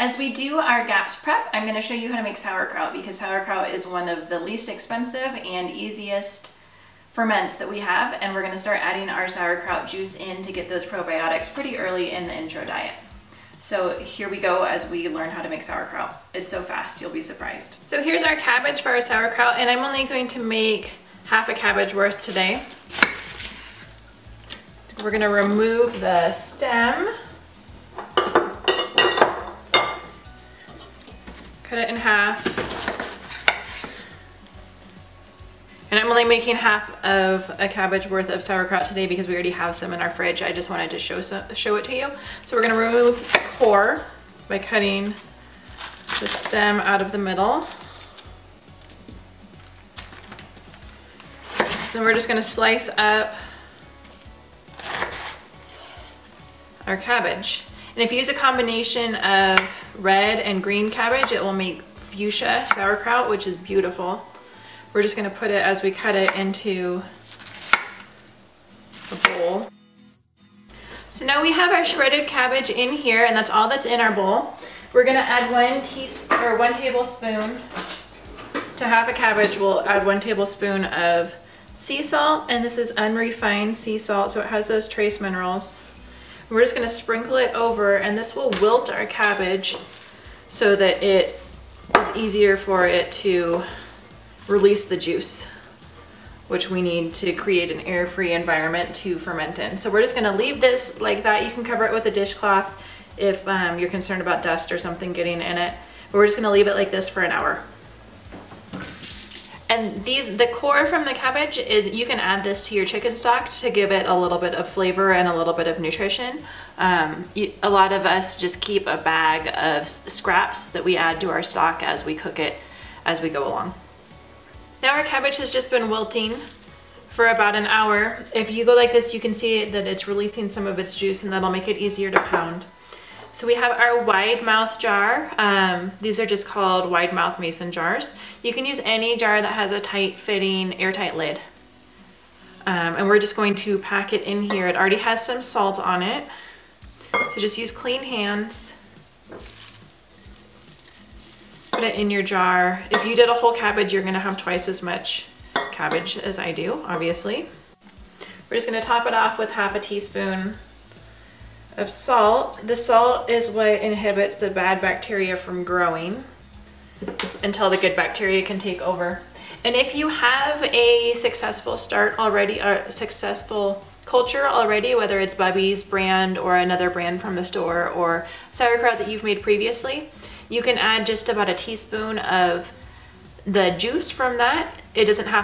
As we do our GAPS prep, I'm going to show you how to make sauerkraut because sauerkraut is one of the least expensive and easiest ferments that we have, and we're going to start adding our sauerkraut juice in to get those probiotics pretty early in the intro diet. So here we go as we learn how to make sauerkraut. It's so fast, you'll be surprised. So here's our cabbage for our sauerkraut, and I'm only going to make half a cabbage worth today. We're going to remove the stem. Cut it in half. And I'm only making half of a cabbage worth of sauerkraut today because we already have some in our fridge. I just wanted to show it to you. So we're going to remove the core by cutting the stem out of the middle. Then we're just going to slice up our cabbage. And if you use a combination of red and green cabbage, it will make fuchsia sauerkraut, which is beautiful. We're just going to put it as we cut it into a bowl. So now we have our shredded cabbage in here, and that's all that's in our bowl. We're going to add 1 tablespoon to half a cabbage. We'll add 1 tablespoon of sea salt, and this is unrefined sea salt, so it has those trace minerals. We're just going to sprinkle it over, and this will wilt our cabbage so that it is easier for it to release the juice, which we need to create an air-free environment to ferment in. So we're just going to leave this like that. You can cover it with a dishcloth if you're concerned about dust or something getting in it. But we're just going to leave it like this for an hour. And the core from the cabbage is, you can add this to your chicken stock to give it a little bit of flavor and a little bit of nutrition. A lot of us just keep a bag of scraps that we add to our stock as we cook it as we go along. Now our cabbage has just been wilting for about an hour. If you go like this, you can see that it's releasing some of its juice, and that'll make it easier to pound. So we have our wide mouth jar. These are just called wide mouth mason jars. You can use any jar that has a tight fitting airtight lid. And we're just going to pack it in here. It already has some salt on it. So just use clean hands. Put it in your jar. If you did a whole cabbage, you're gonna have twice as much cabbage as I do, obviously. We're just gonna top it off with half a teaspoon of salt. The salt is what inhibits the bad bacteria from growing until the good bacteria can take over. And if you have a successful start already, or successful culture already, whether it's Bubby's brand or another brand from the store or sauerkraut that you've made previously, you can add just about a teaspoon of the juice from that. It doesn't have